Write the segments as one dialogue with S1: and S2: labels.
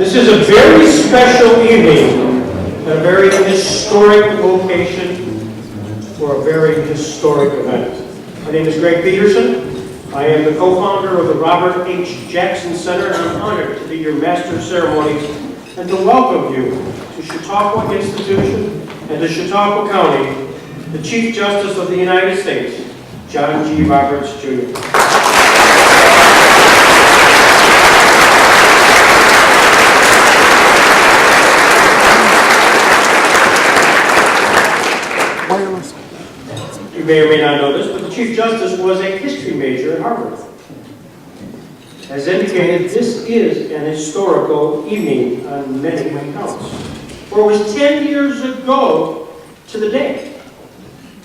S1: This is a very special evening at a very historic location for a very historic event. My name is Greg Peterson. I am the co-founder of the Robert H. Jackson Center, and I'm honored to be your master of ceremonies and to welcome you to Chautauqua Institution and to Chautauqua County, the Chief Justice of the United States, John G. Roberts, Jr. You may or may not know this, but the Chief Justice was a history major at Harvard. As indicated, this is an historical evening on many counts. For it was 10 years ago to the day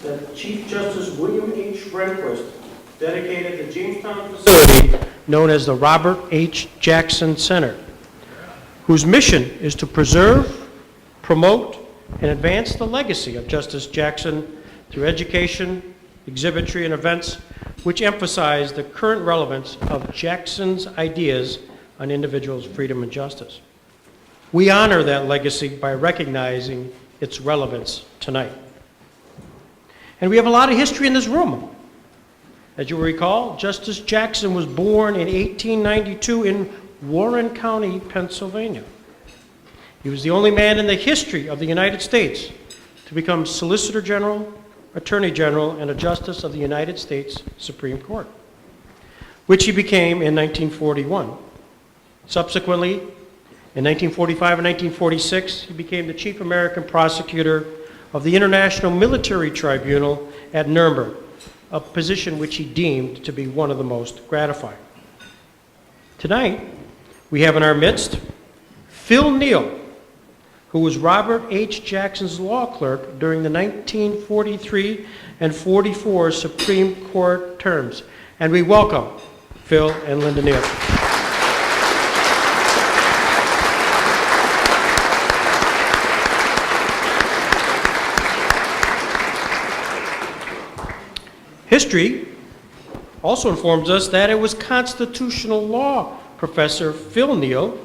S1: that Chief Justice William H. Rehnquist dedicated the Jamestown facility known as the Robert H. Jackson Center, whose mission is to preserve, promote, and advance the legacy of Justice Jackson through education, exhibitry, and events which emphasize the current relevance of Jackson's ideas on individuals' freedom and justice. We honor that legacy by recognizing its relevance tonight. And we have a lot of history in this room. As you will recall, Justice Jackson was born in 1892 in Warren County, Pennsylvania. He was the only man in the history of the United States to become Solicitor General, Attorney General, and a Justice of the United States Supreme Court, which he became in 1941. Subsequently, in 1945 and 1946, he became the Chief American Prosecutor of the International Military Tribunal at Nuremberg, a position which he deemed to be one of the most gratifying. Tonight, we have in our midst Phil Neal, who was Robert H. Jackson's law clerk during the 1943 and 44 Supreme Court terms. And we welcome Phil and Linda Neal. History also informs us that it was constitutional law professor Phil Neal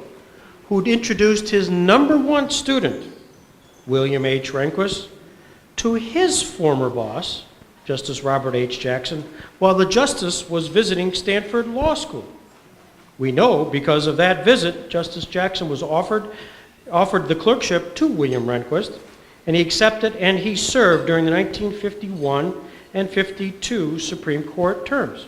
S1: who'd introduced his #1 student, William H. Rehnquist, to his former boss, Justice Robert H. Jackson, while the justice was visiting Stanford Law School. We know because of that visit, Justice Jackson was offered the clerkship to William Rehnquist, and he accepted, and he served during the 1951 and 52 Supreme Court terms.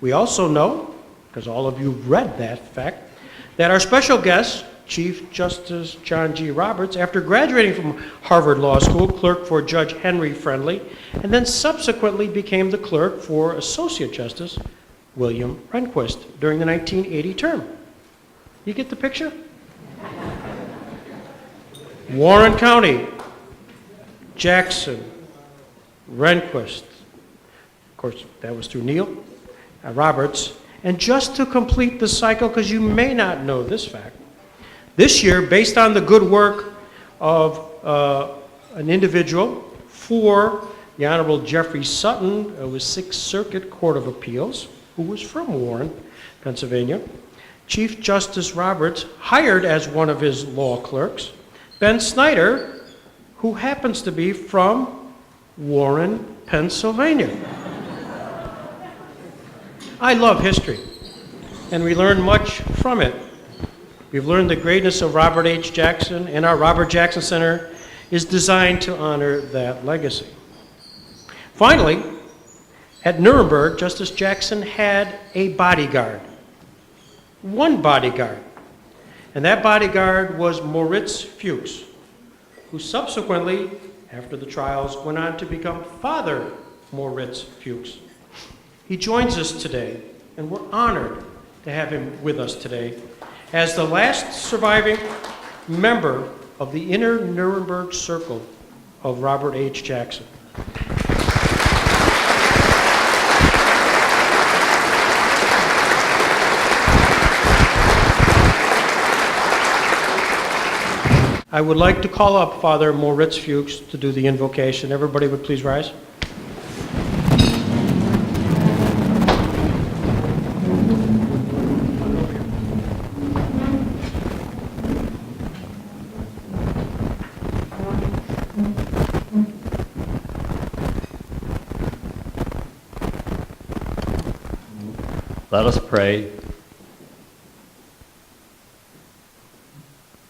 S1: We also know, because all of you read that fact, that our special guest, Chief Justice John G. Roberts, after graduating from Harvard Law School, clerked for Judge Henry Friendly, and then subsequently became the clerk for Associate Justice William Rehnquist during the 1980 term. You get the picture? Warren County, Jackson, Rehnquist, of course, that was through Neal, Roberts. And just to complete the cycle, because you may not know this fact, this year, based on the good work of an individual for the Honorable Jeffrey Sutton of the Sixth Circuit Court of Appeals, who was from Warren, Pennsylvania, Chief Justice Roberts hired as one of his law clerks Ben Snyder, who happens to be from Warren, Pennsylvania. I love history, and we learn much from it. We've learned the greatness of Robert H. Jackson, and our Robert Jackson Center is designed to honor that legacy. Finally, at Nuremberg, Justice Jackson had a bodyguard, one bodyguard, and that bodyguard was Moritz Fuchs, who subsequently, after the trials, went on to become Father Moritz Fuchs. He joins us today, and we're honored to have him with us today as the last surviving member of the inner Nuremberg circle of Robert H. Jackson. I would like to call up Father Moritz Fuchs to do the invocation. Everybody would please rise.
S2: Let us pray.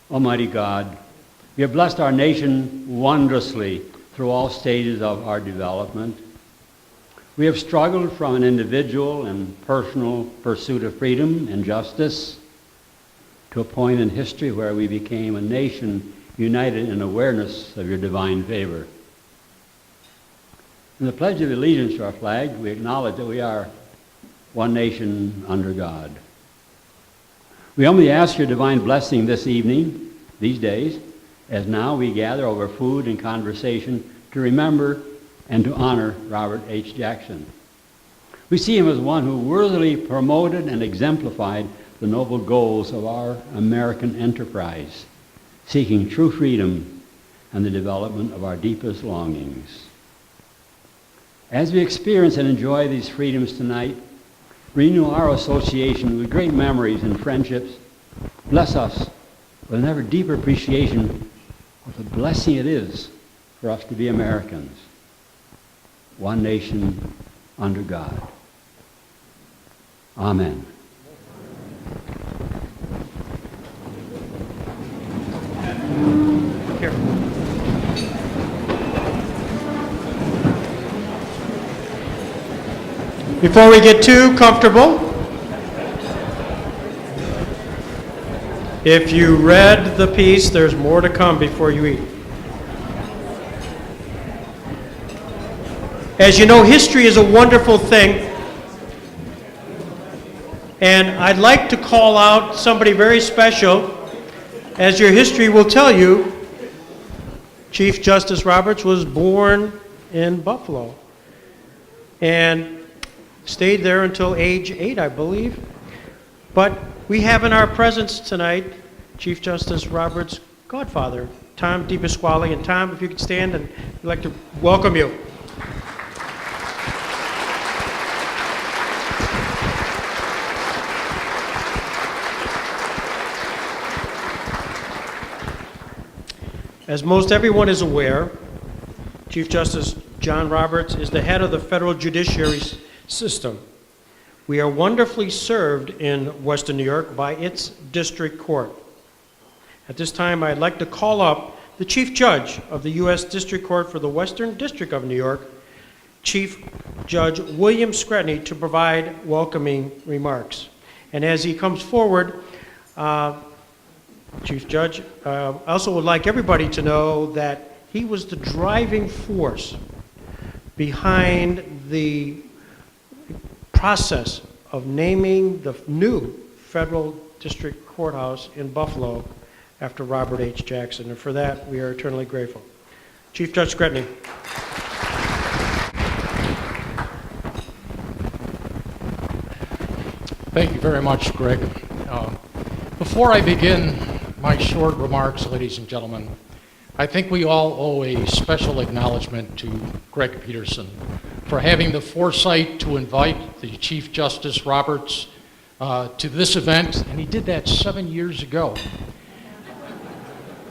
S2: Almighty God, you have blessed our nation wondrously through all stages of our development. We have struggled from an individual and personal pursuit of freedom and justice to a point in history where we became a nation united in awareness of your divine favor. In the Pledge of Allegiance to our flag, we acknowledge that we are one nation under God. We humbly ask your divine blessing this evening, these days, as now we gather over food and conversation to remember and to honor Robert H. Jackson. We see him as one who worthily promoted and exemplified the noble goals of our American enterprise, seeking true freedom and the development of our deepest longings. As we experience and enjoy these freedoms tonight, renew our association with great memories and friendships. Bless us with an ever deeper appreciation of the blessing it is for us to be Americans, one nation under God. Amen.
S1: Here. Before we get too comfortable, if you read the piece, there's more to come before you eat. As you know, history is a wonderful thing, and I'd like to call out somebody very special. As your history will tell you, Chief Justice Roberts was born in Buffalo and stayed there until age 8, I believe. But we have in our presence tonight Chief Justice Roberts' godfather, Tom DePasquale. And Tom, if you could stand, and we'd like to welcome you. As most everyone is aware, Chief Justice John Roberts is the head of the federal judiciary system. We are wonderfully served in Western New York by its district court. At this time, I'd like to call up the Chief Judge of the U.S. District Court for the Western District of New York, Chief Judge William Skretny, to provide welcoming remarks. And as he comes forward, Chief Judge, I also would like everybody to know that he was the driving force behind the process of naming the new federal district courthouse in Buffalo after Robert H. Jackson. And for that, we are eternally grateful. Chief Judge Skretny.
S3: Thank you very much, Greg. Before I begin my short remarks, ladies and gentlemen, I think we all owe a special acknowledgement to Greg Peterson for having the foresight to invite the Chief Justice Roberts to this event, and he did that 7 years ago.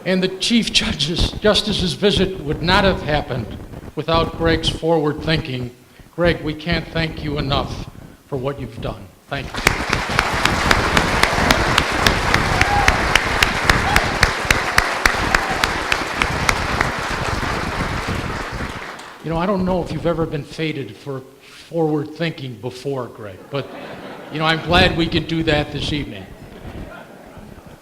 S3: And the Chief Justice's visit would not have happened without Greg's forward thinking. Greg, we can't thank you enough for what you've done. Thank you. You know, I don't know if you've ever been fated for forward thinking before, Greg, but, you know, I'm glad we can do that this evening.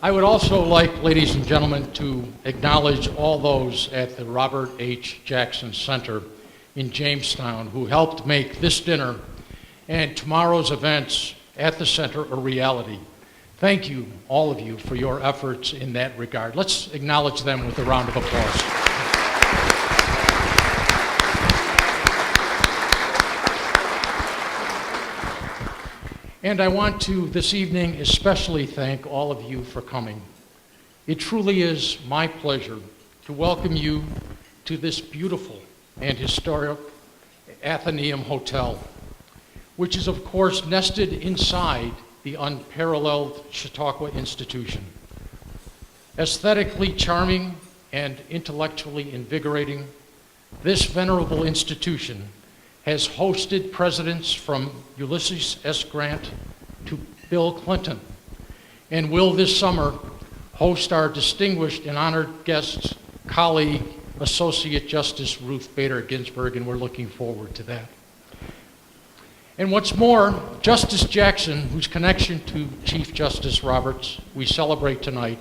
S3: I would also like, ladies and gentlemen, to acknowledge all those at the Robert H. Jackson Center in Jamestown who helped make this dinner and tomorrow's events at the center a reality. Thank you, all of you, for your efforts in that regard. Let's acknowledge them with a round of applause. And I want to, this evening, especially thank all of you for coming. It truly is my pleasure to welcome you to this beautiful and historic Athenaeum Hotel, which is, of course, nested inside the unparalleled Chautauqua institution. Aesthetically charming and intellectually invigorating, this venerable institution has hosted presidents from Ulysses S. Grant Bill Clinton, and will this summer host our distinguished and honored guests, colleague, Associate Justice Ruth Bader Ginsburg, and we're looking forward to that. And what's more, Justice Jackson, whose connection to Chief Justice Roberts we celebrate tonight,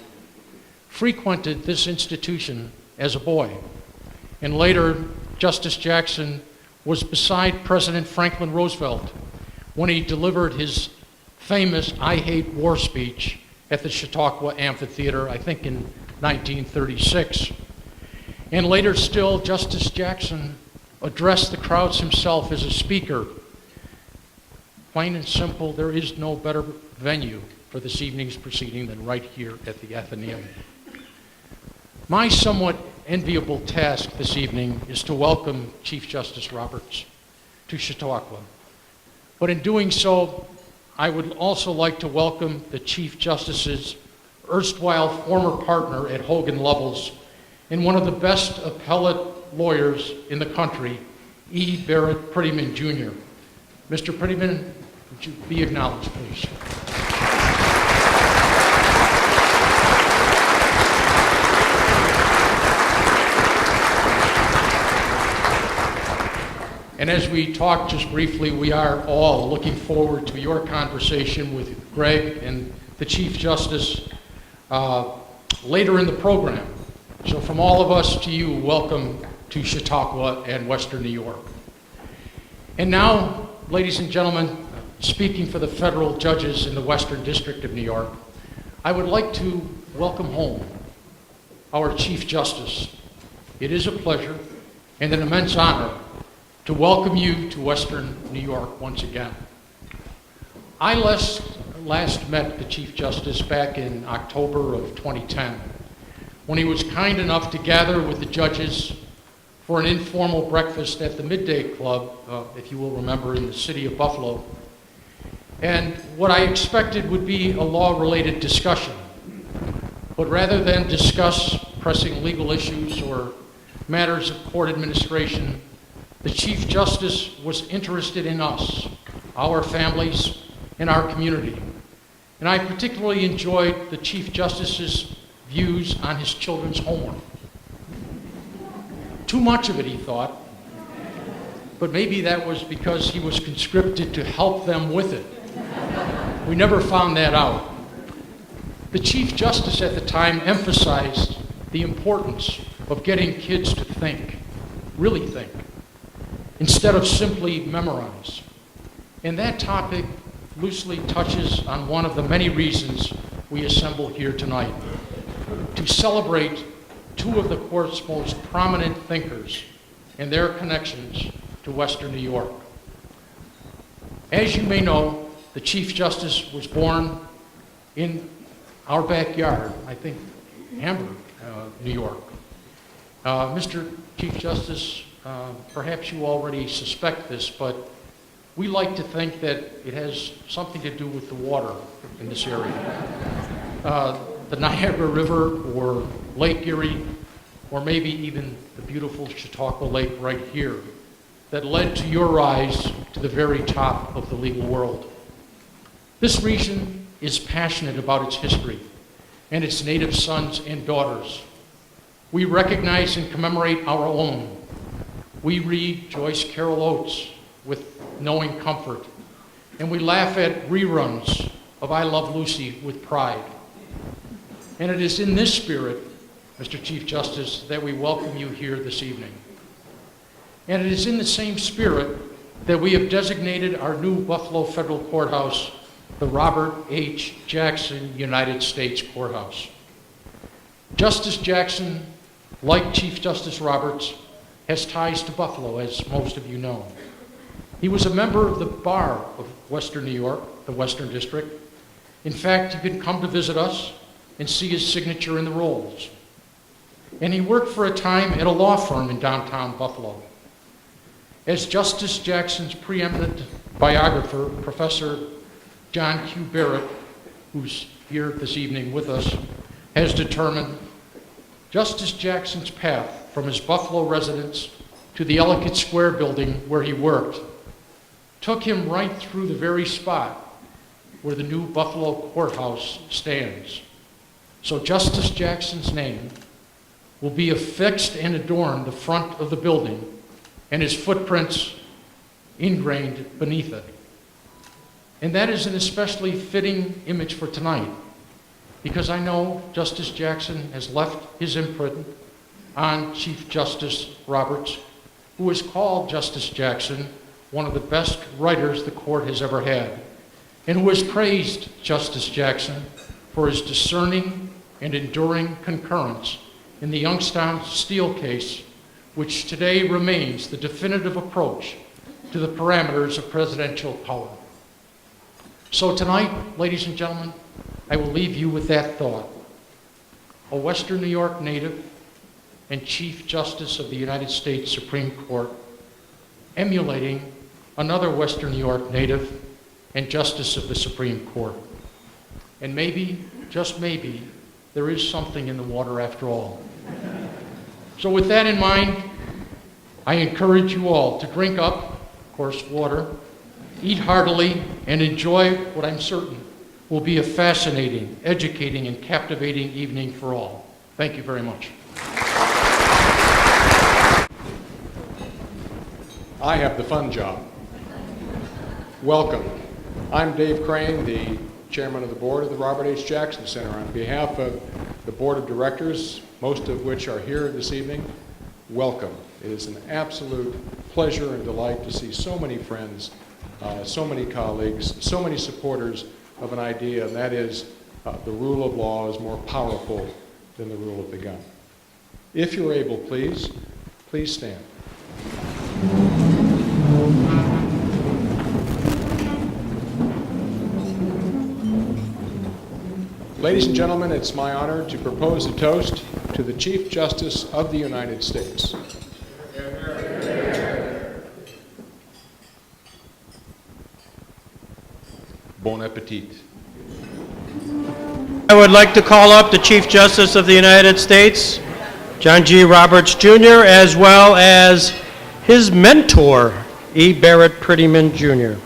S3: frequented this institution as a boy. And later, Justice Jackson was beside President Franklin Roosevelt when he delivered his famous I Hate War speech at the Chautauqua Amphitheater, I think in 1936. And later still, Justice Jackson addressed the crowds himself as a speaker. Plain and simple, there is no better venue for this evening's proceeding than right here at the Athenaeum. My somewhat enviable task this evening is to welcome Chief Justice Roberts to Chautauqua. But in doing so, I would also like to welcome the Chief Justice's erstwhile former partner at Hogan Lovells and one of the best appellate lawyers in the country, E. Barrett Prettyman, Jr. Mr. Prettyman, would you be acknowledged, please? And as we talked just briefly, we are all looking forward to your conversation with Greg and the Chief Justice later in the program. So from all of us to you, welcome to Chautauqua and Western New York. And now, ladies and gentlemen, speaking for the federal judges in the Western District of New York, I would like to welcome home our Chief Justice. It is a pleasure and an immense honor to welcome you to Western New York once again. I last met the Chief Justice back in October of 2010, when he was kind enough to gather with the judges for an informal breakfast at the Midday Club, if you will remember, in the city of Buffalo. And what I expected would be a law-related discussion. But rather than discuss pressing legal issues or matters of court administration, the Chief Justice was interested in us, our families, and our community. And I particularly enjoyed the Chief Justice's views on his children's homework. Too much of it, he thought, but maybe that was because he was conscripted to help them with it. We never found that out. The Chief Justice at the time emphasized the importance of getting kids to think, really think, instead of simply memorize. And that topic loosely touches on one of the many reasons we assemble here tonight, to celebrate two of the court's most prominent thinkers and their connections to Western New York. As you may know, the Chief Justice was born in our backyard, I think Hamburg, New York. Mr. Chief Justice, perhaps you already suspect this, but we like to think that it has something to do with the water in this area. The Niagara River or Lake Erie, or maybe even the beautiful Chautauqua Lake right here, that led to your rise to the very top of the legal world. This region is passionate about its history and its native sons and daughters. We recognize and commemorate our own. We read Joyce Carol Oates with knowing comfort, and we laugh at reruns of I Love Lucy with pride. And it is in this spirit, Mr. Chief Justice, that we welcome you here this evening. And it is in the same spirit that we have designated our new Buffalo Federal Courthouse the Robert H. Jackson United States Courthouse. Justice Jackson, like Chief Justice Roberts, has ties to Buffalo, as most of you know. He was a member of the Bar of Western New York, the Western District. In fact, you can come to visit us and see his signature in the rolls. And he worked for a time at a law firm in downtown Buffalo. As Justice Jackson's preeminent biographer, Professor John Q. Barrett, who's here this evening with us, has determined, Justice Jackson's path from his Buffalo residence to the Ellicott Square building where he worked took him right through the very spot where the new Buffalo Courthouse stands. So Justice Jackson's name will be affixed and adorn the front of the building, and his footprints ingrained beneath it. And that is an especially fitting image for tonight, because I know Justice Jackson has left his imprint on Chief Justice Roberts, who has called Justice Jackson one of the best writers the court has ever had, and who has praised Justice Jackson for his discerning and enduring concurrence in the Youngstown Steel case, which today remains the definitive approach to the parameters of presidential power. So tonight, ladies and gentlemen, I will leave you with that thought. A Western New York native and Chief Justice of the United States Supreme Court, emulating another Western New York native and Justice of the Supreme Court. And maybe, just maybe, there is something in the water after all. So with that in mind, I encourage you all to drink up, of course, water, eat heartily, and enjoy what I'm certain will be a fascinating, educating, and captivating evening for all. Thank you very much.
S4: I have the fun job. Welcome. I'm Dave Crane, the chairman of the board of the Robert H. Jackson Center. On behalf of the board of directors, most of which are here this evening, welcome. It is an absolute pleasure and delight to see so many friends, so many colleagues, so many supporters of an idea, and that is the rule of law is more powerful than the rule of the gun. If you're able, please stand. Ladies and gentlemen, it's my honor to propose a toast to the Chief Justice of the United States. Bon appetit.
S1: I would like to call up the Chief Justice of the United States, John G. Roberts, Jr., as well as his mentor, E. Barrett Prettyman, Jr.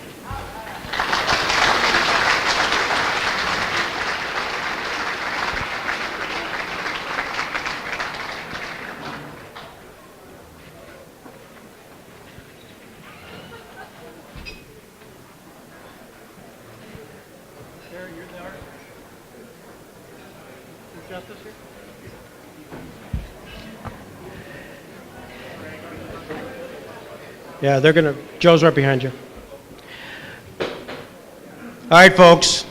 S1: Yeah, they're going to, Joe's right behind you. All right, folks,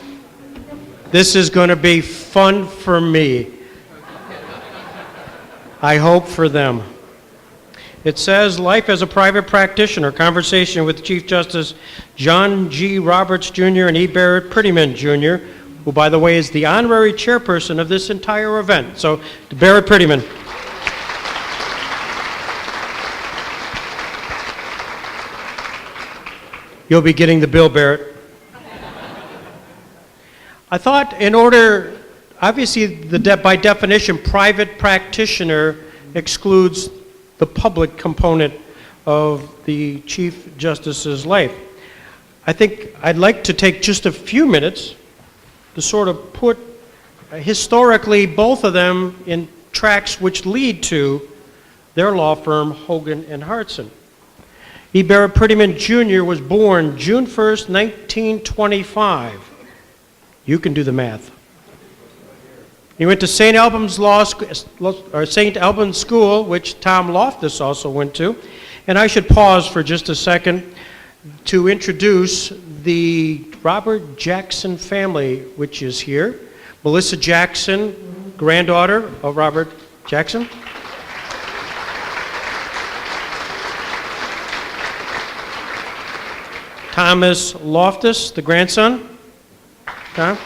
S1: this is going to be fun for me. I hope for them. It says, life as a private practitioner, conversation with Chief Justice John G. Roberts, Jr. and E. Barrett Prettyman, Jr., who, by the way, is the honorary chairperson of this entire event. So, to Barrett Prettyman. You'll be getting the bill, Barrett. I thought in order, obviously, by definition, private practitioner excludes the public component of the Chief Justice's life. I think I'd like to take just a few minutes to sort of put historically both of them in tracks which lead to their law firm, Hogan and Hartson. E. Barrett Prettyman, Jr. was born June 1st, 1925. You can do the math. He went to St. Albans St. Albans School, which Tom Loftus also went to. And I should pause for just a second to introduce the Robert Jackson family, which is here. Melissa Jackson, granddaughter of Robert Jackson. Thomas Loftus, the grandson. Tom.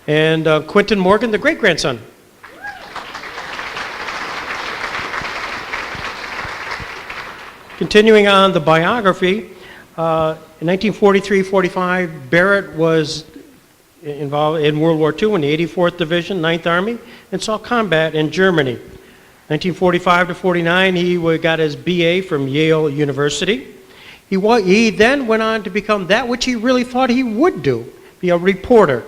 S1: And Quentin Morgan, the great-grandson. Continuing on the biography, in 1943-45, Barrett was involved in World War II in the 84th Division, 9th Army, and saw combat in Germany. 1945 to 49, he got his BA from Yale University. He then went on to become that which he really thought he would do, be a reporter,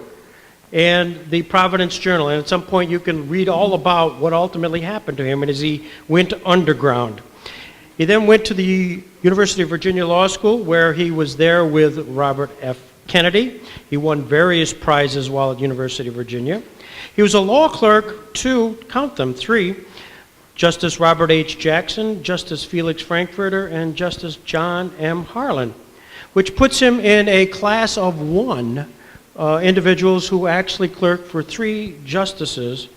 S1: and the Providence Journal. And at some point you can read all about what ultimately happened to him and as he went underground. He then went to the University of Virginia Law School, where he was there with Robert F. Kennedy. He won various prizes while at University of Virginia. He was a law clerk to, count them, 3, Justice Robert H. Jackson, Justice Felix Frankfurter, and Justice John M. Harlan, which puts him in a class of 1 individuals who actually clerked for 3 justices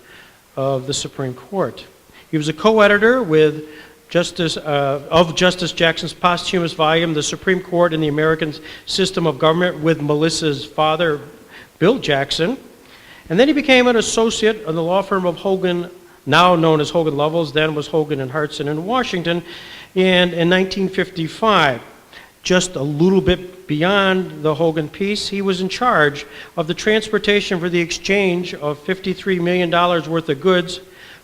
S1: of the Supreme Court. He was a co-editor with Justice Jackson's posthumous volume, The Supreme Court in the American System of Government, with Melissa's father, Bill Jackson. And then he became an associate in the law firm of Hogan, now known as Hogan Lovells, then was Hogan and Hartson in Washington. And in 1955, just a little bit beyond the Hogan piece, he was in charge of the transportation for the exchange of $53 million worth of goods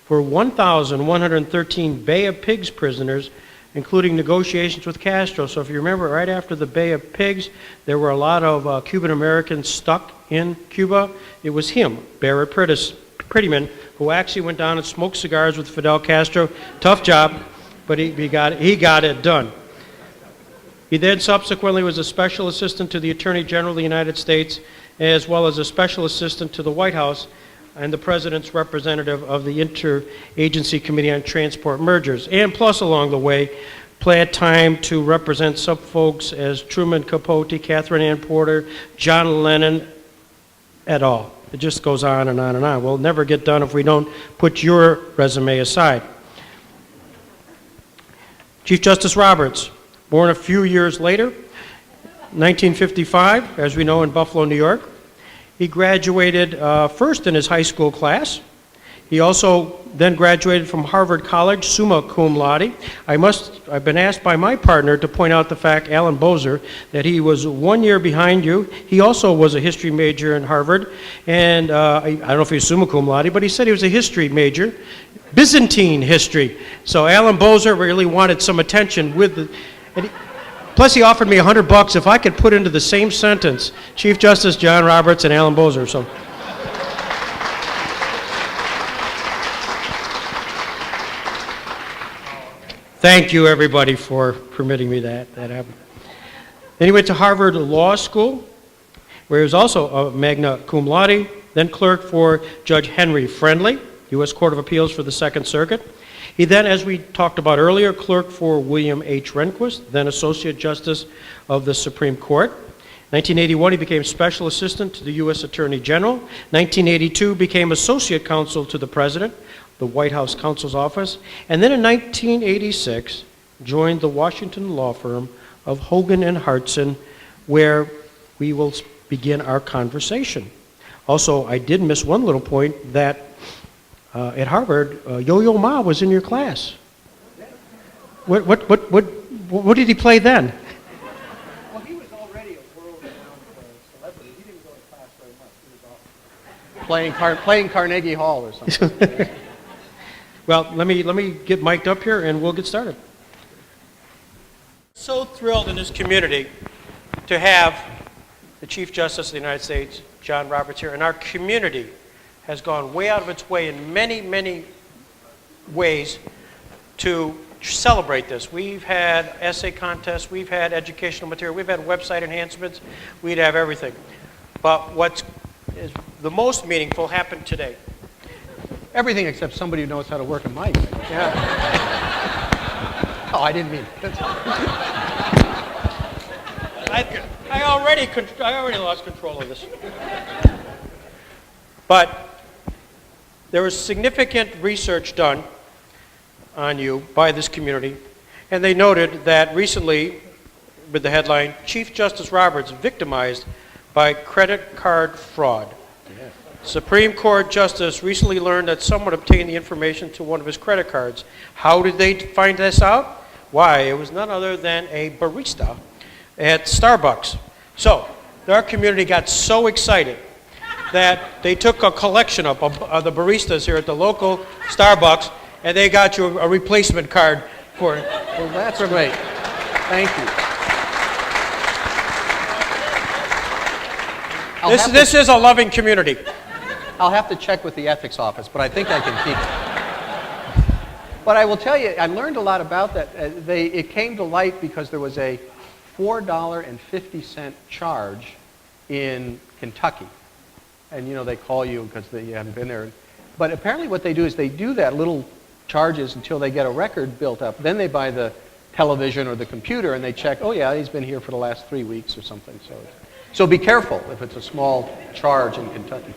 S1: for 1,113 Bay of Pigs prisoners, including negotiations with Castro. So if you remember, right after the Bay of Pigs, there were a lot of Cuban Americans stuck in Cuba. It was him, Barrett Prettyman, who actually went down and smoked cigars with Fidel Castro. Tough job, but he got it done. He then subsequently was a special assistant to the Attorney General of the United States, as well as a special assistant to the White House and the President's representative of the Interagency Committee on Transport Mergers. And plus, along the way, had time to represent some folks as Truman Capote, Catherine Ann Porter, John Lennon, et al. It just goes on and on and on. We'll never get done if we don't put your resume aside. Chief Justice Roberts, born a few years later, 1955, as we know, in Buffalo, New York. He graduated first in his high school class. He also then graduated from Harvard College, summa cum laude. I've been asked by my partner to point out the fact, Alan Bozer, that he was 1 year behind you. He also was a history major in Harvard, and I don't know if he was summa cum laude, but he said he was a history major, Byzantine history. So Alan Bozer really wanted some attention with the, plus he offered me $100 if I could put into the same sentence Chief Justice John Roberts and Alan Bozer. So. Thank you, everybody, for permitting me that happened. Then he went to Harvard Law School, where he was also a magna cum laude, then clerk for Judge Henry Friendly, U.S. Court of Appeals for the Second Circuit. He then, as we talked about earlier, clerked for William H. Rehnquist, then Associate Justice of the Supreme Court. 1981, he became Special Assistant to the U.S. Attorney General. 1982, became Associate Counsel to the President, the White House Counsel's Office. And then in 1986, joined the Washington law firm of Hogan and Hartson, where we will begin our conversation. Also, I did miss one little point that at Harvard, Yo-Yo Ma was in your class. What did he play then?
S5: Well, he was already a world-renowned celebrity. He didn't go to class very much. He was off playing Carnegie Hall or something.
S1: Well, let me get mic'd up here and we'll get started. So thrilled in this community to have the Chief Justice of the United States, John Roberts, here, and our community has gone way out of its way in many, many ways to celebrate this. We've had essay contests, we've had educational material, we've had website enhancements, we'd have everything. But what's the most meaningful happened today.
S5: Everything except somebody who knows how to work a mic.
S1: Yeah.
S5: Oh, I didn't mean it.
S1: I already lost control of this. But there was significant research done on you by this community, and they noted that recently, with the headline, Chief Justice Roberts victimized by credit card fraud. Yeah. Supreme Court Justice recently learned that someone obtained the information to one of his credit cards. How did they find this out? Why, it was none other than a barista at Starbucks. So, our community got so excited that they took a collection of the baristas here at the local Starbucks, and they got you a replacement card for it.
S5: Well, that's great. Thank you.
S1: This is a loving community.
S5: I'll have to check with the ethics office, but I think I can keep it. But I will tell you, I learned a lot about that. It came to light because there was a $4.50 charge in Kentucky. And, you know, they call you because you haven't been there. But apparently what they do is they do that little charges until they get a record built up. Then they buy the television or the computer and they check, oh yeah, he's been here for the last 3 weeks or something. So be careful if it's a small charge in Kentucky.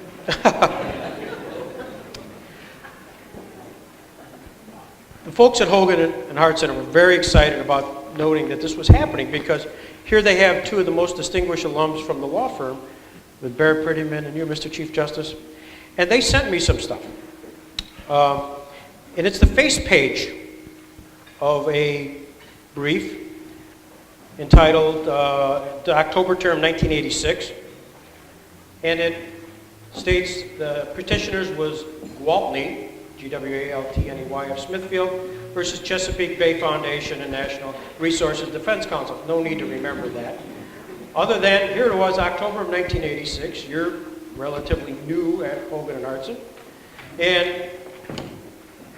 S1: The folks at Hogan and Hart Center were very excited about noting that this was happening because here they have two of the most distinguished alums from the law firm, with Barrett Prettyman and you, Mr. Chief Justice, and they sent me some stuff. And it's the face page of a brief entitled The October Term 1986, and it states the petitioners was Gwaltney, Gwaltney of Smithfield versus Chesapeake Bay Foundation and National Resources Defense Council. No need to remember that. Other than, here it was, October of 1986. You're relatively new at Hogan and Hartson. And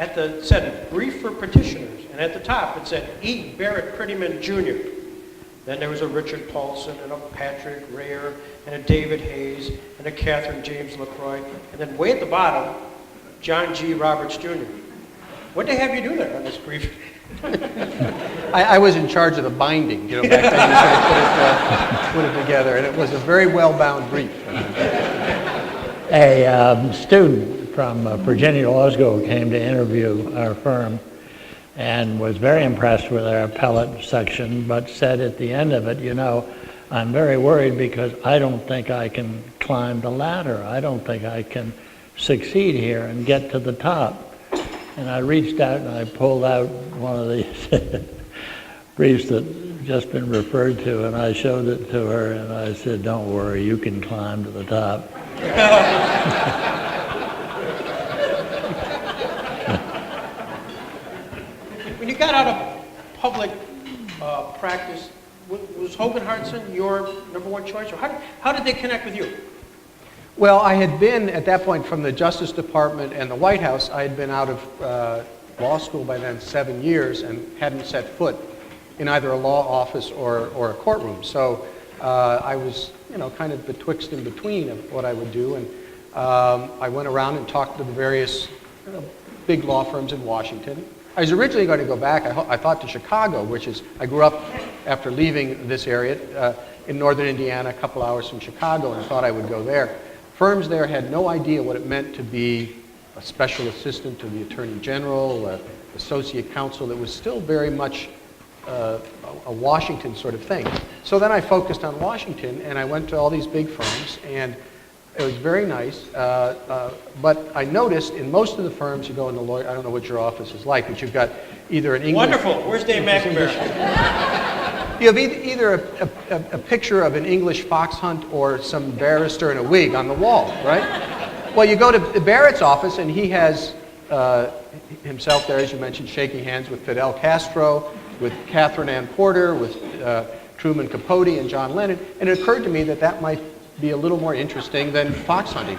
S1: at the, said, brief for petitioners. And at the top it said, E. Barrett Prettyman, Jr. Then there was a Richard Paulson and a Patrick Rayer and a David Hayes and a Catherine James LaCroix. And then way at the bottom, John G. Roberts, Jr. What did they have you do there on this brief?
S5: I was in charge of the binding, you know, back then. You sort of put it together, and it was a very well-bound brief.
S6: A student from Virginia Law School came to interview our firm and was very impressed with our appellate section, but said at the end of it, you know, I'm very worried because I don't think I can climb the ladder. I don't think I can succeed here and get to the top. And I reached out and I pulled out one of these briefs that just been referred to, and I showed it to her and I said, don't worry, you can climb to the top.
S1: When you got out of public practice, was Hogan Hartson your number one choice? Or how did they connect with you?
S5: Well, I had been, at that point, from the Justice Department and the White House, I had been out of law school by then 7 years and hadn't set foot in either a law office or a courtroom. So I was, you know, kind of betwixt and between of what I would do. And I went around and talked to the various big law firms in Washington. I was originally going to go back, I thought, to Chicago, which is, I grew up after leaving this area in northern Indiana, a couple hours from Chicago, and thought I would go there. Firms there had no idea what it meant to be a special assistant to the Attorney General, associate counsel. It was still very much a Washington sort of thing. So then I focused on Washington, and I went to all these big firms, and it was very nice. But I noticed in most of the firms, you go in the lawyer, I don't know what your office is like, but you've got either an English...
S1: Wonderful. Where's Dave McNamara?
S5: You have either a picture of an English fox hunt or some barrister in a wig on the wall, right? Well, you go to Barrett's office, and he has himself there, as you mentioned, shaking hands with Fidel Castro, with Catherine Ann Porter, with Truman Capote and John Lennon, and it occurred to me that that might be a little more interesting than fox hunting.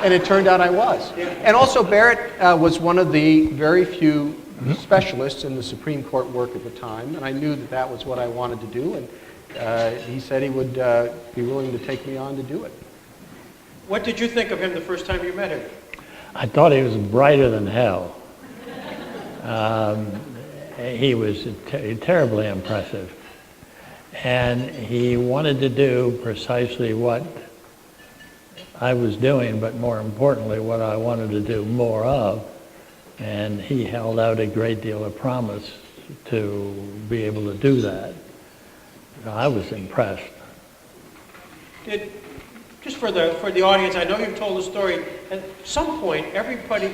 S5: And it turned out I was. And also Barrett was one of the very few specialists in the Supreme Court work at the time, and I knew that that was what I wanted to do, and he said he would be willing to take me on to do it.
S1: What did you think of him the first time you met him?
S6: I thought he was brighter than hell. He was terribly impressive. And he wanted to do precisely what I was doing, but more importantly, what I wanted to do more of. And he held out a great deal of promise to be able to do that. I was impressed.
S1: Just for the audience, I know you've told the story. At some point, everybody,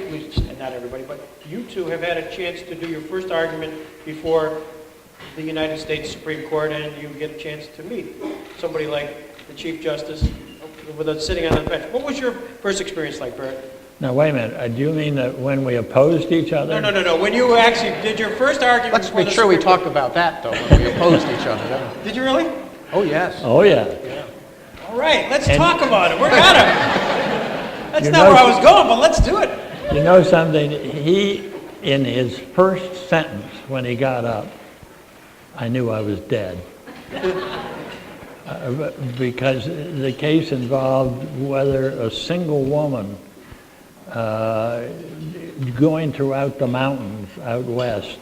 S1: not everybody, but you two have had a chance to do your first argument before the United States Supreme Court, and you get a chance to meet somebody like the Chief Justice sitting on the bench. What was your first experience like, Barrett?
S6: Now, wait a minute. Do you mean that when we opposed each other?
S1: No. When you actually did your first argument...
S5: Let's make sure we talk about that, though, when we opposed each other.
S1: Did you really?
S5: Oh, yes.
S6: Oh, yeah.
S1: All right, let's
S6: And-
S1: talk about it. We're gonna. That's
S6: You
S1: not
S6: know-
S1: where I was going, but let's do it.
S6: You know something? He, in his first sentence, when he got up, I knew I was dead. Because the case involved whether a single woman going throughout the mountains out west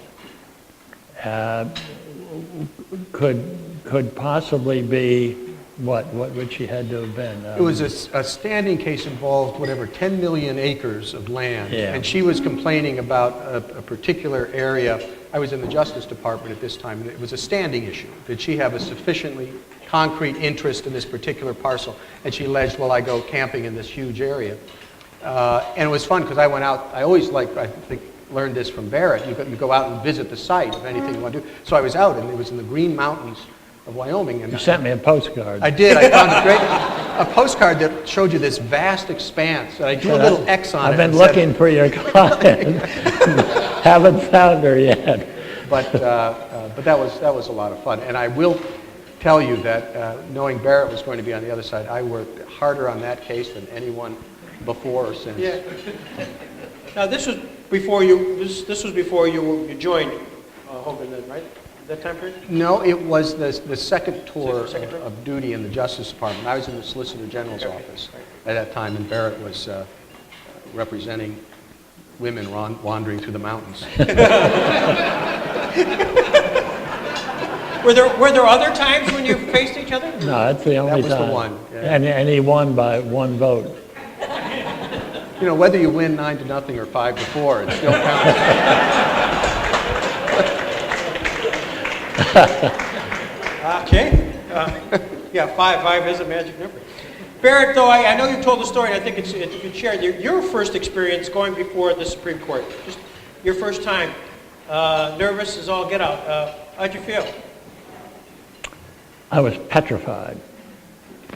S6: could possibly be what would she had to have been?
S5: It was a standing case involved, whatever, 10 million acres of land.
S6: Yeah.
S5: And she was complaining about a particular area. I was in the Justice Department at this time, and it was a standing issue. Did she have a sufficiently concrete interest in this particular parcel? And she alleged, well, I go camping in this huge area. And it was fun because I went out. I always learned this from Barrett. You go out and visit the site of anything you want to do. So I was out, and it was in the Green Mountains of Wyoming. And
S6: You sent me a postcard.
S5: I did. I found a postcard that showed you this vast expanse. And I drew a little X on it.
S6: I've been
S5: and said-
S6: looking for your client. Haven't found her yet.
S5: But that was a lot of fun. And I will tell you that knowing Barrett was going to be on the other side, I worked harder on that case than anyone before or since.
S1: Yeah. Now this was before you. This was before you joined Hogan, then, right? That time period.
S5: No, it was the second tour
S1: Second tour?
S5: of duty in the Justice Department. I was in the Solicitor General's office at that time, and Barrett was representing women wandering through the mountains.
S1: Were there other times when you faced each other?
S6: No, that's the only
S5: was the
S6: time.
S5: one, yeah.
S6: And he won by one vote.
S5: You know, whether you win 9-0 or 5-4, it still counts.
S1: Okay. Yeah, five is a magic number. Barrett, though, I know you told the story, and I think it's you could share your first experience going before the Supreme Court. Just your first time. Nervous as all get out. How'd you feel?
S6: I was petrified.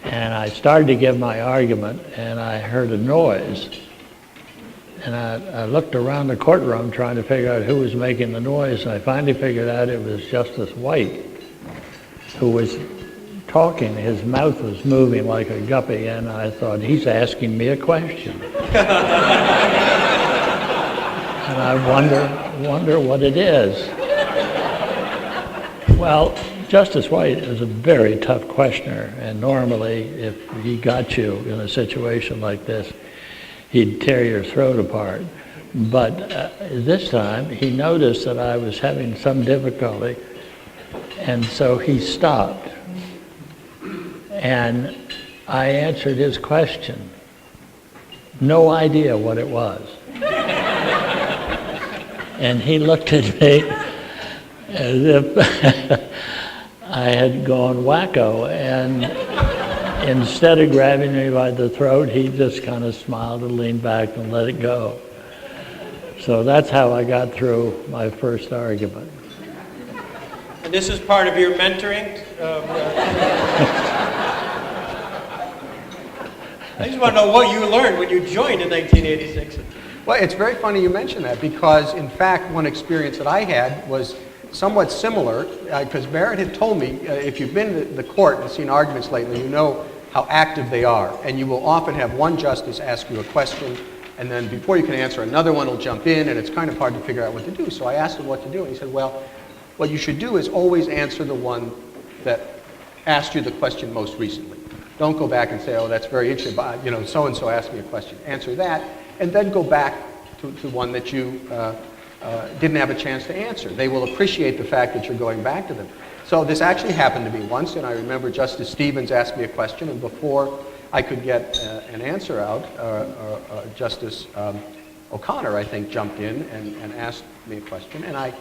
S6: And I started to give my argument, and I heard a noise. And I looked around the courtroom trying to figure out who was making the noise, and I finally figured out it was Justice White, who was talking. His mouth was moving like a guppy, and I thought, he's asking me a question. And I wonder what it is. Well, Justice White is a very tough questioner, and normally if he got you in a situation like this, he'd tear your throat apart. But this time, he noticed that I was having some difficulty, and so he stopped. And I answered his question. No idea what it was. And he looked at me as if I had gone wacko, and instead of grabbing me by the throat, he just kind of smiled and leaned back and let it go. So that's how I got through my first argument.
S1: And this is part of your mentoring? I just want to know what you learned when you joined in 1986.
S5: Well, it's very funny you mention that because, in fact, one experience that I had was somewhat similar because Barrett had told me, if you've been to the court and seen arguments lately, you know how active they are. And you will often have one justice ask you a question, and then before you can answer, another one will jump in, and it's kind of hard to figure out what to do. So I asked him what to do, and he said, well, what you should do is always answer the one that asked you the question most recently. Don't go back and say, oh, that's very interesting, but, you know, so-and-so asked me a question. Answer that, and then go back to one that you didn't have a chance to answer. They will appreciate the fact that you're going back to them. So this actually happened to me once, and I remember Justice Stevens asked me a question, and before I could get an answer out, Justice O'Connor, I think, jumped in and asked me a question, and I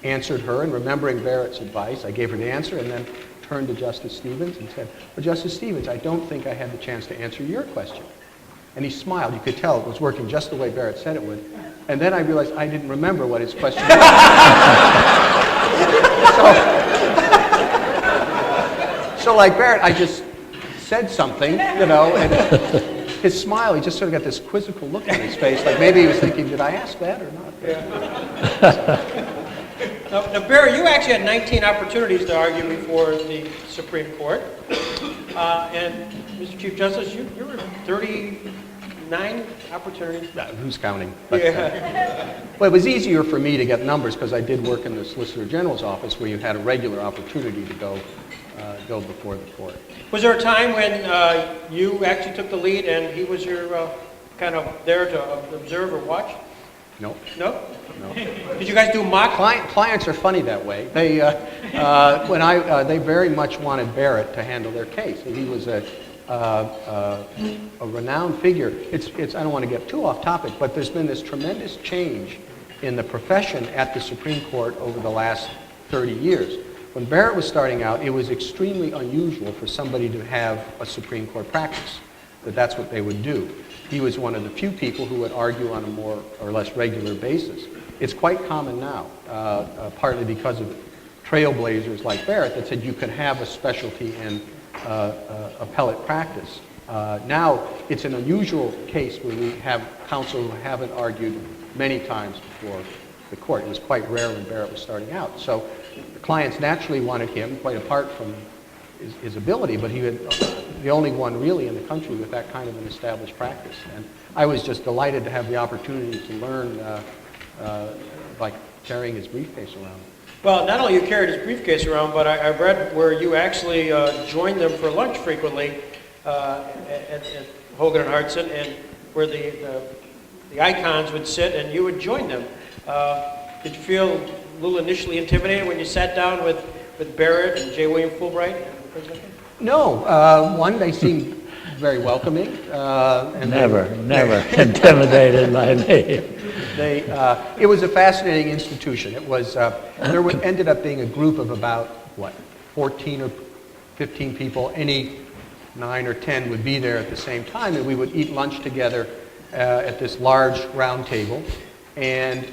S5: answered her, and remembering Barrett's advice, I gave her the answer, and then turned to Justice Stevens and said, well, Justice Stevens, I don't think I had the chance to answer your question. And he smiled. You could tell it was working just the way Barrett said it would. And then I realized I didn't remember what his question was. So like Barrett, I just said something, you know, and his smile, he just sort of got this quizzical look on his face, like maybe he was thinking, did I ask that or not?
S1: Now, Barry, you actually had 19 opportunities to argue before the Supreme Court. And Mr. Chief Justice, you were 39 opportunities.
S5: Who's counting? But,
S1: Yeah.
S5: well, it was easier for me to get numbers because I did work in the Solicitor General's office where you had a regular opportunity to go before the court.
S1: Was there a time when you actually took the lead and he was your kind of there to observe or watch?
S5: No.
S1: No?
S5: No.
S1: Did you guys do mock?
S5: Clients are funny that way. They, they very much wanted Barrett to handle their case. He was a renowned figure. I don't want to get too off topic, but there's been this tremendous change in the profession at the Supreme Court over the last 30 years. When Barrett was starting out, it was extremely unusual for somebody to have a Supreme Court practice, that's what they would do. He was one of the few people who would argue on a more or less regular basis. It's quite common now, partly because of trailblazers like Barrett that said you could have a specialty in appellate practice. Now, it's an unusual case where we have counsel who haven't argued many times before the court. It was quite rare when Barrett was starting out. So the clients naturally wanted him, quite apart from his ability, but he was the only one really in the country with that kind of an established practice. And I was just delighted to have the opportunity to learn by carrying his briefcase around.
S1: Well, not only you carried his briefcase around, but I read where you actually joined them for lunch frequently at Hogan and Hartson, and where the icons would sit and you would join them. Did you feel a little initially intimidated when you sat down with Barrett and J. William Fulbright?
S5: No. They seemed very welcoming. And
S6: Never intimidated by me.
S5: It was a fascinating institution. It was, ended up being a group of about, 14 or 15 people. Any 9 or 10 would be there at the same time, and we would eat lunch together at this large round table. And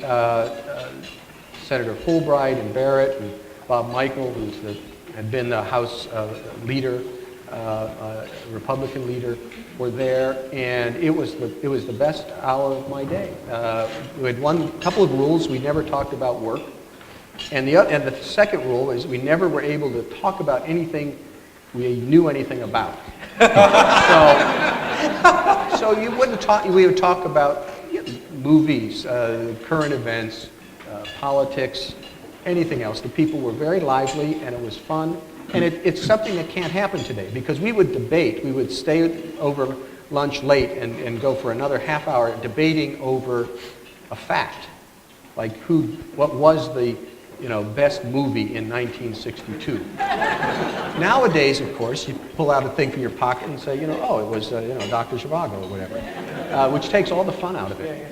S5: Senator Fulbright and Barrett and Bob Michael, had been the House leader, Republican leader, were there, and it was the best hour of my day. We had one couple of rules: we never talked about work, and the second rule is we never were able to talk about anything we knew anything about. So you wouldn't talk. We would talk about movies, current events, politics, anything else. The people were very lively, and it was fun. And it's something that can't happen today, because we would debate. We would stay over lunch late and go for another half hour debating over a fact, like what was the best movie in 1962. Nowadays, of course, you pull out a thing from your pocket and say, it was Dr. Zhivago or whatever, which takes all the fun out of it.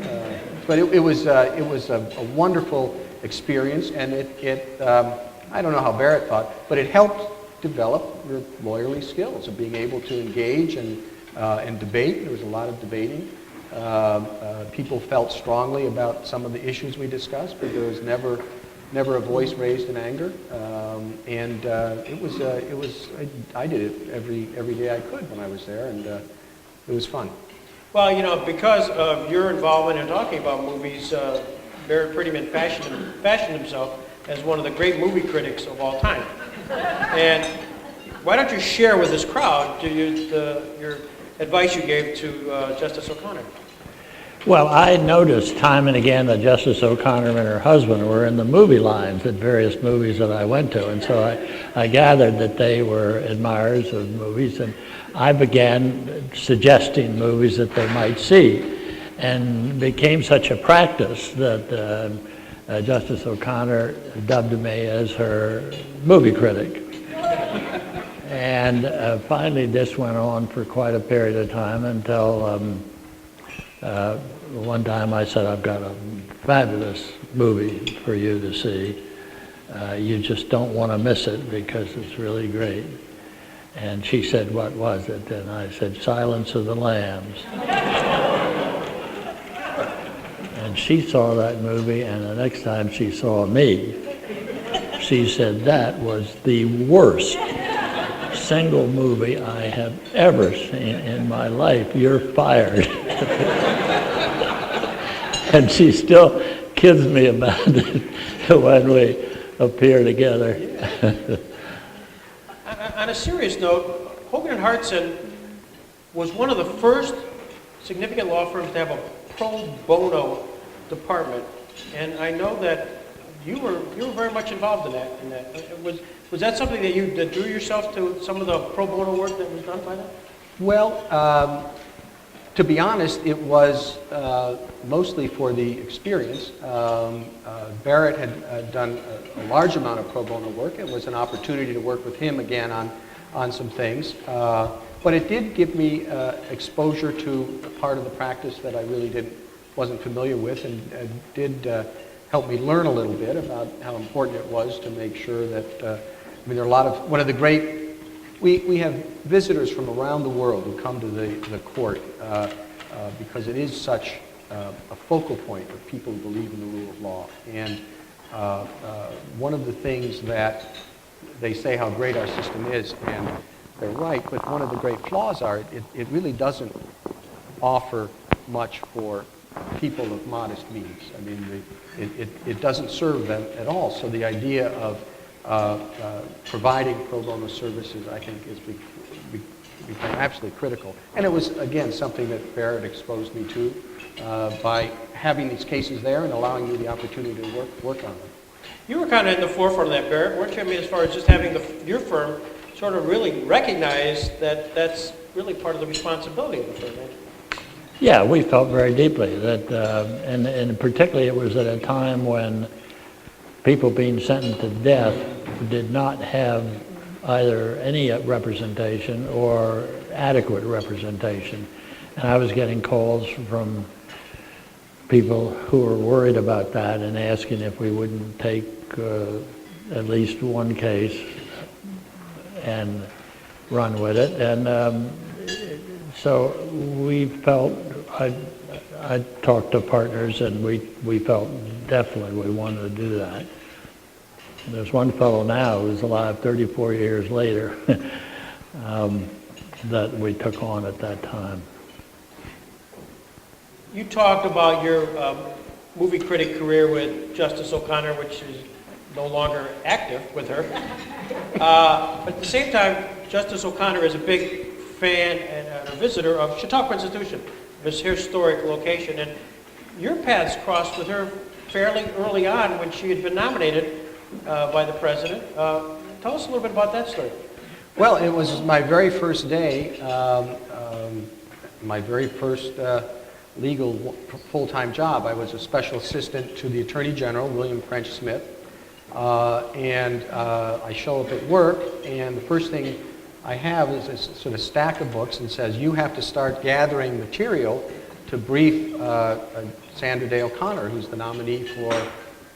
S5: But it was a wonderful experience, and I don't know how Barrett thought, but it helped develop your lawyerly skills of being able to engage and debate. There was a lot of debating. People felt strongly about some of the issues we discussed, but there was never a voice raised in anger. I did it every day I could when I was there, and it was fun.
S1: Well, because of your involvement in talking about movies, Barrett Prettyman fashioned himself as one of the great movie critics of all time. And why don't you share with this crowd your advice you gave to Justice O'Connor?
S6: Well, I noticed time and again that Justice O'Connor and her husband were in the movie lines at various movies that I went to, and so I gathered that they were admirers of movies, and I began suggesting movies that they might see, and became such a practice that Justice O'Connor dubbed me as her movie critic. And finally this went on for quite a period of time until one time I said, I've got a fabulous movie for you to see. You just don't want to miss it because it's really great. And she said, what was it? And I said, Silence of the Lambs. And she saw that movie, and the next time she saw me, she said, that was the worst single movie I have ever seen in my life. You're fired. And she still kids me about it when we appear together.
S1: On a serious note, Hogan and Hartson was one of the first significant law firms to have a pro bono department, and I know that you were very much involved in that. Was that something that drew yourself to some of the pro bono work that was done by that?
S5: Well, to be honest, it was mostly for the experience. Barrett had done a large amount of pro bono work. It was an opportunity to work with him again on some things. But it did give me exposure to a part of the practice that I really wasn't familiar with, and did help me learn a little bit about how important it was to make sure that, there are a lot of, one of the great, we have visitors from around the world who come to the court because it is such a focal point of people who believe in the rule of law. And one of the things that they say how great our system is, and they're right, but one of the great flaws are it really doesn't offer much for people of modest means. I mean, it doesn't serve them at all. So the idea of providing pro bono services, I think, is become absolutely critical. And it was, again, something that Barrett exposed me to by having these cases there and allowing me the opportunity to work on them.
S1: You were kind of in the forefront of that, Barrett, weren't you? I mean, as far as just having your firm sort of really recognize that that's really part of the responsibility of the firm, right?
S6: Yeah, we felt very deeply that, and particularly it was at a time when people being sentenced to death did not have either any representation or adequate representation. And I was getting calls from people who were worried about that and asking if we wouldn't take at least one case and run with it. And so we felt, I talked to partners, and we felt definitely we wanted to do that. There's one fellow now who's alive 34 years later that we took on at that time.
S1: You talked about your movie critic career with Justice O'Connor, which is no longer active with her. But at the same time, Justice O'Connor is a big fan and a visitor of Chautauqua Institution, this historic location. And your paths crossed with her fairly early on when she had been nominated by the president. Tell us a little bit about that story.
S5: Well, it was my very first day, my very first legal full-time job. I was a special assistant to the Attorney General, William French Smith, and I show up at work, and the first thing I have is a sort of stack of books and says, you have to start gathering material to brief Sandra Day O'Connor, who's the nominee for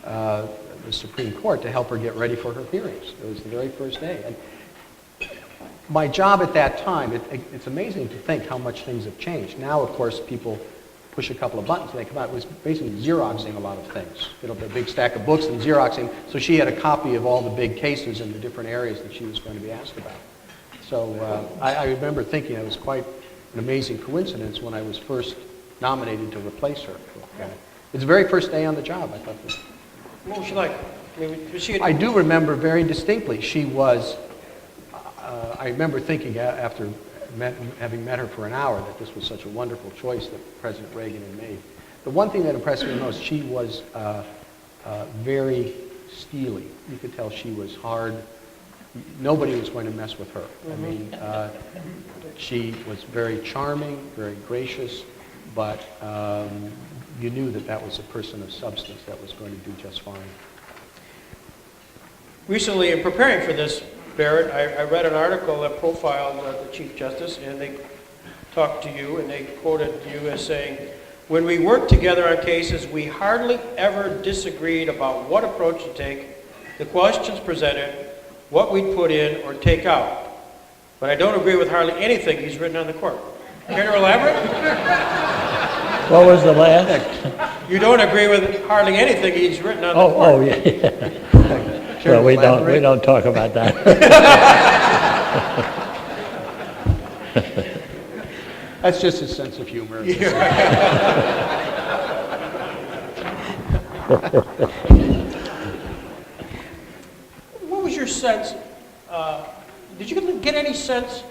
S5: the Supreme Court, to help her get ready for her hearings. It was the very first day. And my job at that time, it's amazing to think how much things have changed. Now, of course, people push a couple of buttons and they come out. It was basically Xeroxing a lot of things. You know, a big stack of books and Xeroxing. So she had a copy of all the big cases in the different areas that she was going to be asked about. So I remember thinking it was quite an amazing coincidence when I was first nominated to replace her. It's the very first day on the job. I thought that.
S1: What was she like?
S5: I do remember very distinctly. She was, I remember thinking after having met her for an hour that this was such a wonderful choice that President Reagan had made. The one thing that impressed me most, she was very steely. You could tell she was hard. Nobody was going to mess with her. I mean, she was very charming, very gracious, but you knew that that was a person of substance that was going to do just fine.
S1: Recently, in preparing for this, Barrett, I read an article that profiled the Chief Justice, and they talked to you, and they quoted you as saying, when we worked together on cases, we hardly ever disagreed about what approach to take, the questions presented, what we'd put in or take out. But I don't agree with hardly anything he's written on the court. Care to elaborate?
S6: What was the last?
S1: You don't agree with hardly anything he's written on the court.
S6: Oh, yeah. Well, we don't talk about that.
S5: That's just his sense of humor.
S1: What was your sense? Did you get any sense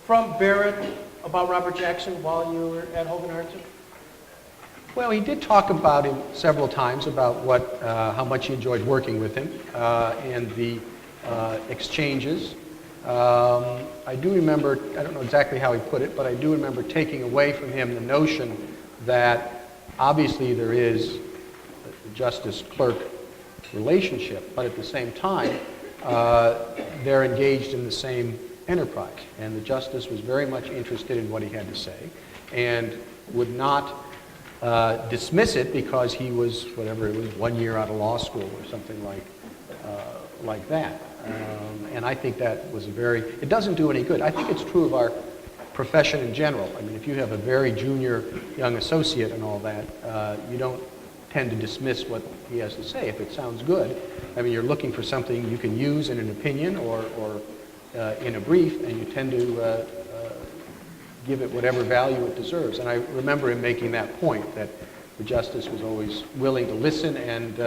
S1: from Barrett about Robert Jackson while you were at Hogan Hartson?
S5: Well, he did talk about him several times, about how much he enjoyed working with him and the exchanges. I do remember, I don't know exactly how he put it, but I do remember taking away from him the notion that obviously there is a justice-clerk relationship, but at the same time, they're engaged in the same enterprise. And the justice was very much interested in what he had to say and would not dismiss it because he was, whatever it was, 1 year out of law school or something like that. And I think that was it doesn't do any good. I think it's true of our profession in general. I mean, if you have a very junior young associate and all that, you don't tend to dismiss what he has to say if it sounds good. I mean, you're looking for something you can use in an opinion or in a brief, and you tend to give it whatever value it deserves. And I remember him making that point, that the justice was always willing to listen and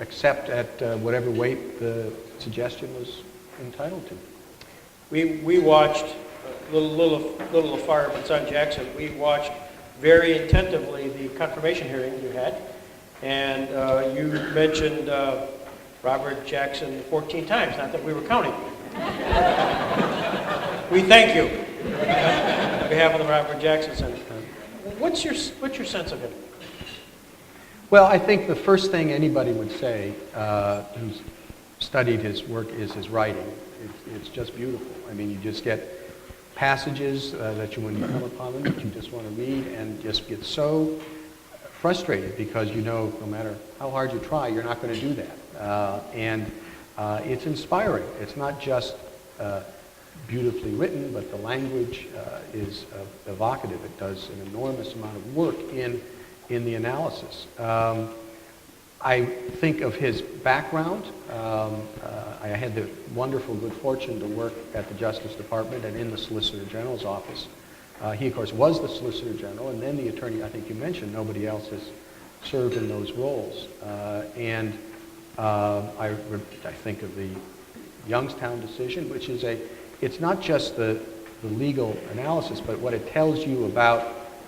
S5: accept at whatever weight the suggestion was entitled to.
S1: We watched, little afar of son Jackson, we watched very attentively the confirmation hearing you had, and you mentioned Robert Jackson 14 times, not that we were counting. We thank you on behalf of the Robert Jackson Center. What's your sense of him?
S5: Well, I think the first thing anybody would say who's studied his work is his writing. It's just beautiful. I mean, you just get passages that when you come upon them, that you just want to read and just get so frustrated because you know no matter how hard you try, you're not going to do that. And it's inspiring. It's not just beautifully written, but the language is evocative. It does an enormous amount of work in the analysis. I think of his background. I had the wonderful good fortune to work at the Justice Department and in the Solicitor General's office. He, of course, was the Solicitor General, and then the attorney, I think you mentioned, nobody else has served in those roles. I think of the Youngstown decision, which is it's not just the legal analysis, but what it tells you about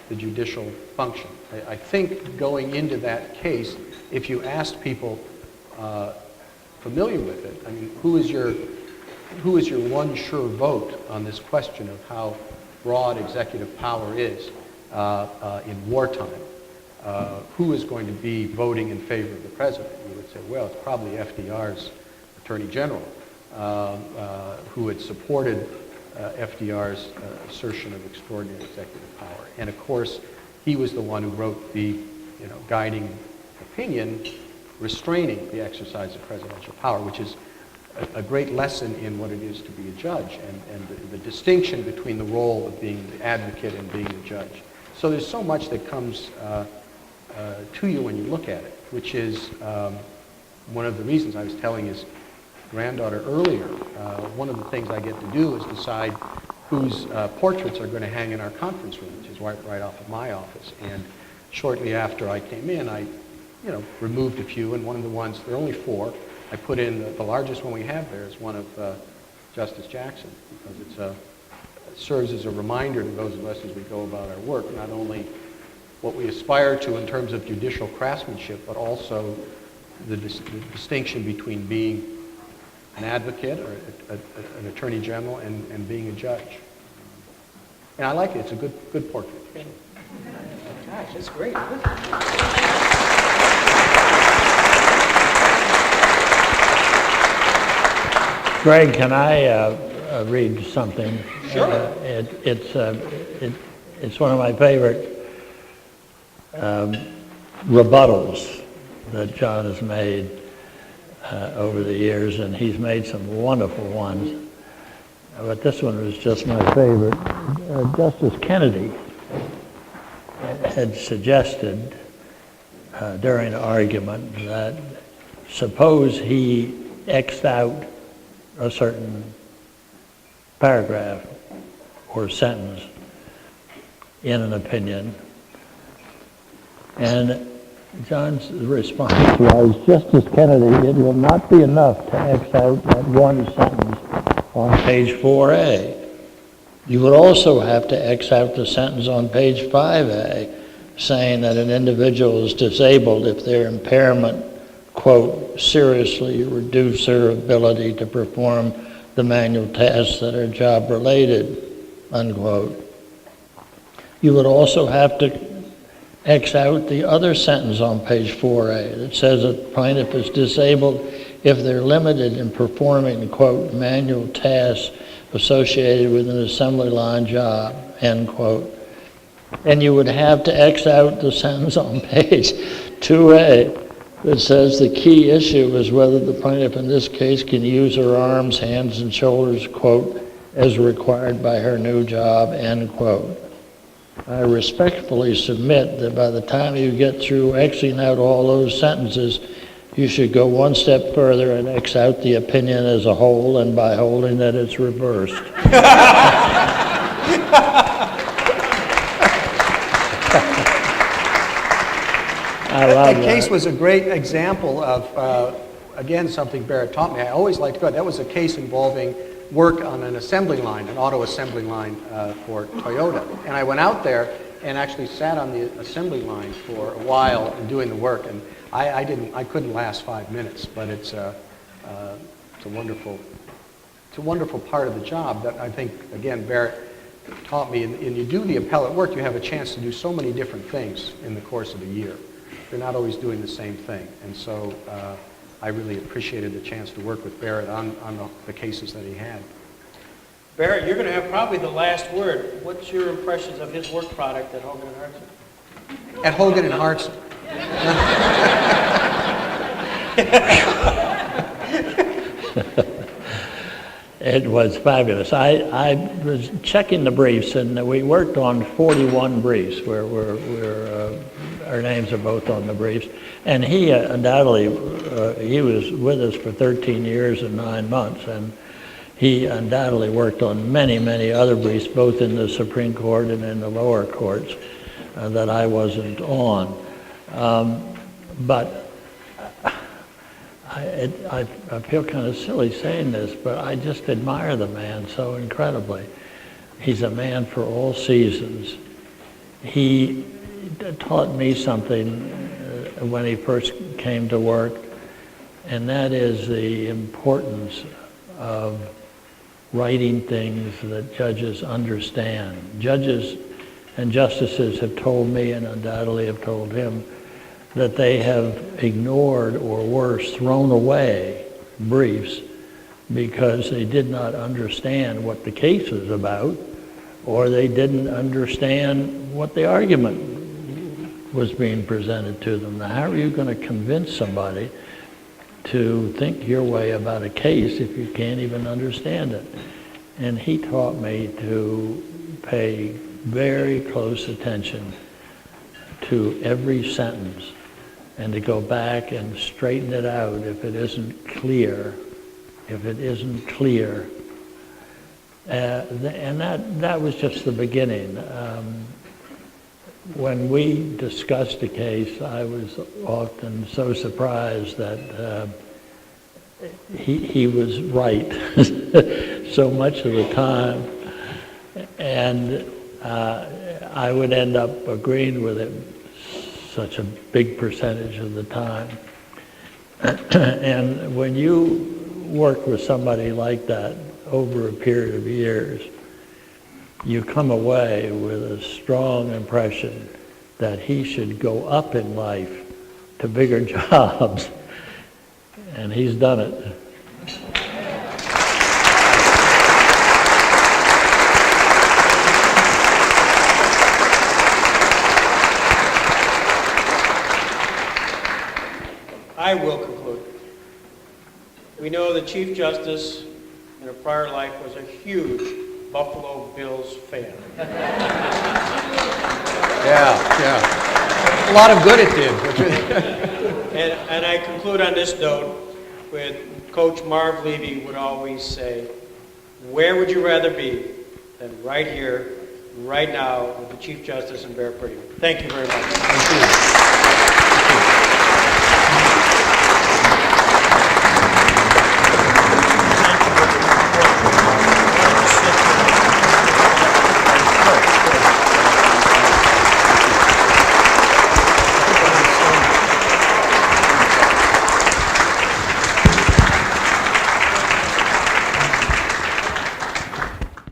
S5: the judicial function. I think going into that case, if you asked people familiar with it, I mean, who is your one sure vote on this question of how broad executive power is in wartime? Who is going to be voting in favor of the president? You would say, well, it's probably FDR's Attorney General, who had supported FDR's assertion of extraordinary executive power. And of course, he was the one who wrote the guiding opinion restraining the exercise of presidential power, which is a great lesson in what it is to be a judge and the distinction between the role of being the advocate and being the judge. So there's so much that comes to you when you look at it, which is one of the reasons I was telling his granddaughter earlier. One of the things I get to do is decide whose portraits are going to hang in our conference room, which is right off of my office. And shortly after I came in, I removed a few, and one of the ones, there are only 4, I put in the largest one we have there is one of Justice Jackson, because it serves as a reminder to those of us as we go about our work, not only what we aspire to in terms of judicial craftsmanship, but also the distinction between being an advocate or an attorney general and being a judge. And I like it. It's a good portrait.
S1: Gosh, that's great.
S6: Greg, can I read something?
S1: Sure.
S6: It's one of my favorite rebuttals that John has made over the years, and he's made some wonderful ones. But this one was just my favorite. Justice Kennedy had suggested during an argument that suppose he X'd out a certain paragraph or sentence in an opinion, and John's response was, Justice Kennedy, it will not be enough to X out that one sentence on page 4A. You would also have to X out the sentence on page 5A saying that an individual is disabled if their impairment, quote, seriously reduce their ability to perform the manual tasks that are job related, unquote. You would also have to X out the other sentence on page 4A that says a plaintiff is disabled if they're limited in performing, quote, manual tasks associated with an assembly line job, end quote. And you would have to X out the sentence on page 2A that says the key issue is whether the plaintiff in this case can use her arms, hands, and shoulders, quote, as required by her new job, end quote. I respectfully submit that by the time you get through Xing out all those sentences, you should go one step further and X out the opinion as a whole, and by holding that it's reversed.
S5: That case was a great example of, again, something Barrett taught me. I always liked to go. That was a case involving work on an assembly line, an auto assembly line for Toyota. And I went out there and actually sat on the assembly line for a while and doing the work. And I couldn't last 5 minutes, but it's a wonderful part of the job that I think, again, Barrett taught me. And you do the appellate work, you have a chance to do so many different things in the course of a year. You're not always doing the same thing. And so I really appreciated the chance to work with Barrett on the cases that he had.
S1: Barrett, you're going to have probably the last word. What's your impressions of his work product at Hogan and Hartson?
S5: At Hogan and Hartson.
S6: It was fabulous. I was checking the briefs, and we worked on 41 briefs where our names are both on the briefs. And he undoubtedly, he was with us for 13 years and 9 months, and he undoubtedly worked on many, many other briefs, both in the Supreme Court and in the lower courts that I wasn't on. But I feel kind of silly saying this, but I just admire the man so incredibly. He's a man for all seasons. He taught me something when he first came to work, and that is the importance of writing things that judges understand. Judges and justices have told me, and undoubtedly have told him, that they have ignored, or worse, thrown away briefs because they did not understand what the case was about, or they didn't understand what the argument was being presented to them. Now, how are you going to convince somebody to think your way about a case if you can't even understand it? And he taught me to pay very close attention to every sentence and to go back and straighten it out if it isn't clear. And that was just the beginning. When we discussed a case, I was often so surprised that he was right so much of the time, and I would end up agreeing with him such a big percentage of the time. And when you work with somebody like that over a period of years, you come away with a strong impression that he should go up in life to bigger jobs, and he's done it.
S1: I will conclude. We know the Chief Justice in a prior life was a huge Buffalo Bills fan.
S5: Yeah. A lot of good it did.
S1: And I conclude on this note with Coach Marv Levy would always say, where would you rather be than right here, right now, with the Chief Justice and Barrett Prettyman? Thank you very much.
S5: Thank you.